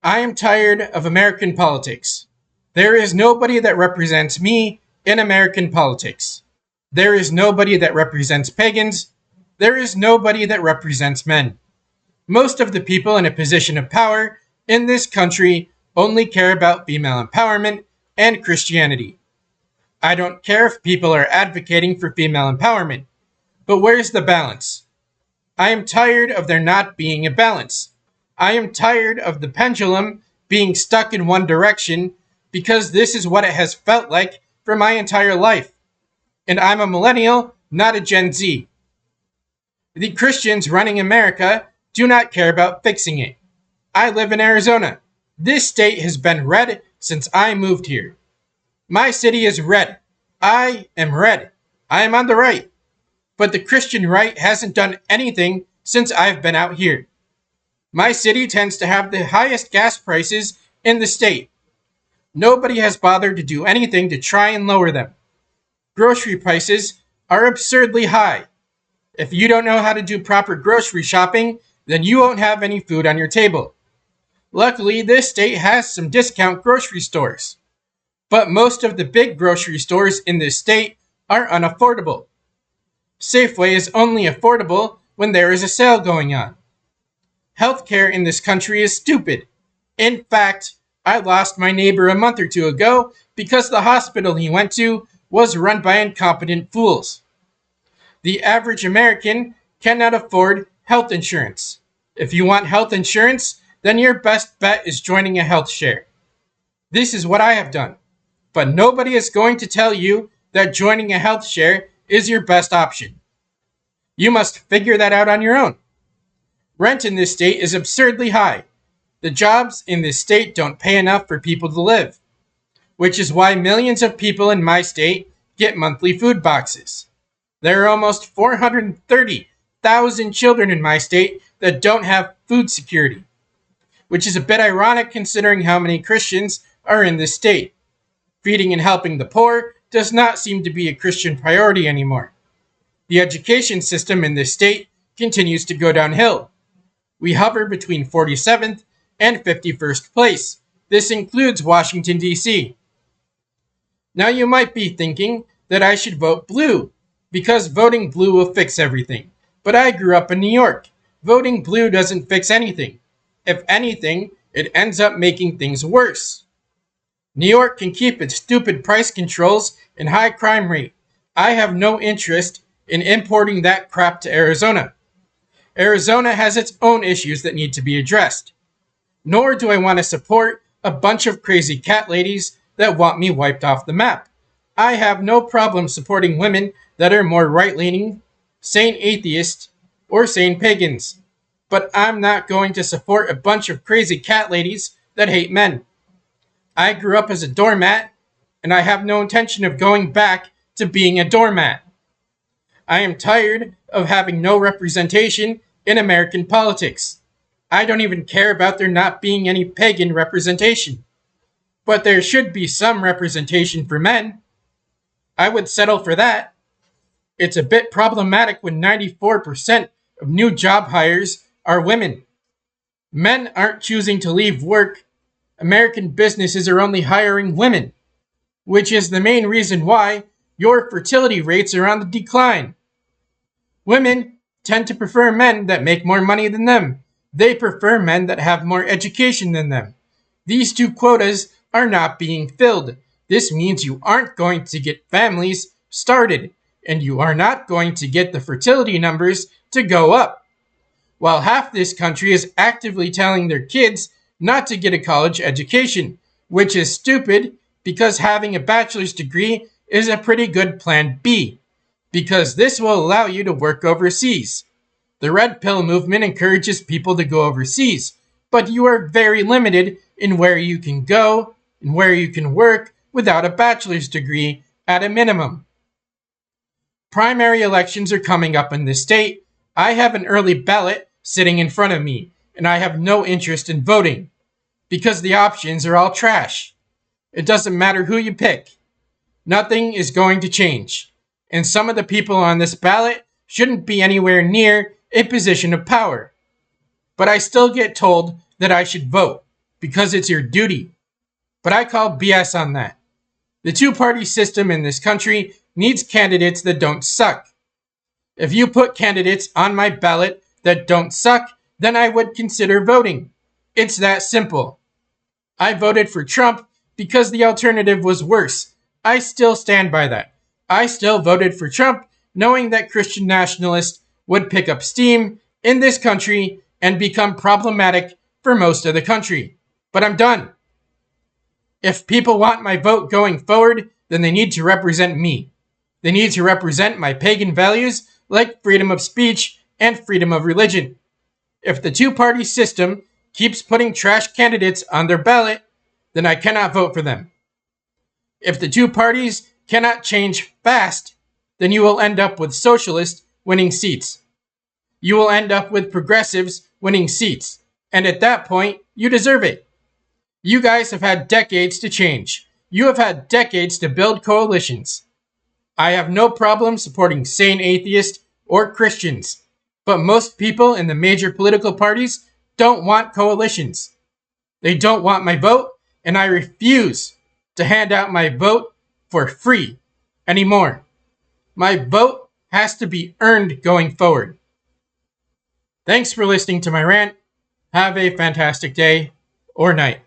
I am tired of American politics. There is nobody that represents me in American politics. There is nobody that represents pagans. There is nobody that represents men. Most of the people in a position of power in this country only care about female empowerment and Christianity. I don't care if people are advocating for female empowerment, but where's the balance? I am tired of there not being a balance. I am tired of the pendulum being stuck in one direction because this is what it has felt like for my entire life. And I'm a millennial, not a Gen Z. The Christians running America do not care about fixing it. I live in Arizona. This state has been red since I moved here. My city is red. I am red. I am on the right. But the Christian right hasn't done anything since I've been out here. My city tends to have the highest gas prices in the state. Nobody has bothered to do anything to try and lower them. Grocery prices are absurdly high. If you don't know how to do proper grocery shopping, then you won't have any food on your table. Luckily, this state has some discount grocery stores. But most of the big grocery stores in this state are unaffordable. Safeway is only affordable when there is a sale going on. Healthcare in this country is stupid. In fact, I lost my neighbor a month or two ago because the hospital he went to was run by incompetent fools. The average American cannot afford health insurance. If you want health insurance, then your best bet is joining a health share. This is what I have done. But nobody is going to tell you that joining a health share is your best option. You must figure that out on your own. Rent in this state is absurdly high. The jobs in this state don't pay enough for people to live, which is why millions of people in my state get monthly food boxes. There are almost 430,000 children in my state that don't have food security, which is a bit ironic considering how many Christians are in this state. Feeding and helping the poor does not seem to be a Christian priority anymore. The education system in this state continues to go downhill. We hover between 47th and 51st place. This includes Washington, D.C. Now you might be thinking that I should vote blue, because voting blue will fix everything. But I grew up in New York. Voting blue doesn't fix anything. If anything, it ends up making things worse. New York can keep its stupid price controls and high crime rate. I have no interest in importing that crap to Arizona. Arizona has its own issues that need to be addressed. Nor do I want to support a bunch of crazy cat ladies that want me wiped off the map. I have no problem supporting women that are more right-leaning, sane atheists, or sane pagans. But I'm not going to support a bunch of crazy cat ladies that hate men. I grew up as a doormat, and I have no intention of going back to being a doormat. I am tired of having no representation in American politics. I don't even care about there not being any pagan representation. But there should be some representation for men. I would settle for that. It's a bit problematic when 94% of new job hires are women. Men aren't choosing to leave work. American businesses are only hiring women, which is the main reason why your fertility rates are on the decline. Women tend to prefer men that make more money than them. They prefer men that have more education than them. These two quotas are not being filled. This means you aren't going to get families started, and you are not going to get the fertility numbers to go up. While half this country is actively telling their kids not to get a college education, which is stupid because having a bachelor's degree is a pretty good plan B, because this will allow you to work overseas. The red pill movement encourages people to go overseas, but you are very limited in where you can go and where you can work without a bachelor's degree at a minimum. Primary elections are coming up in this state. I have an early ballot sitting in front of me, and I have no interest in voting, because the options are all trash. It doesn't matter who you pick. Nothing is going to change, and some of the people on this ballot shouldn't be anywhere near a position of power. But I still get told that I should vote. because it's your duty. But I call BS on that. The two-party system in this country needs candidates that don't suck. If you put candidates on my ballot that don't suck, then I would consider voting. It's that simple. I voted for Trump because the alternative was worse. I still stand by that. I still voted for Trump knowing that Christian nationalists would pick up steam in this country and become problematic for most of the country. But I'm done. If people want my vote going forward, then they need to represent me. They need to represent my pagan values like freedom of speech and freedom of religion. If the two-party system keeps putting trash candidates on their ballot, then I cannot vote for them. If the two parties cannot change fast, then you will end up with socialists winning seats. You will end up with progressives winning seats. And at that point, you deserve it. You guys have had decades to change. You have had decades to build coalitions. I have no problem supporting sane atheists or Christians, but most people in the major political parties don't want coalitions. They don't want my vote, and I refuse to hand out my vote for free anymore. My vote has to be earned going forward. Thanks for listening to my rant. Have a fantastic day or night.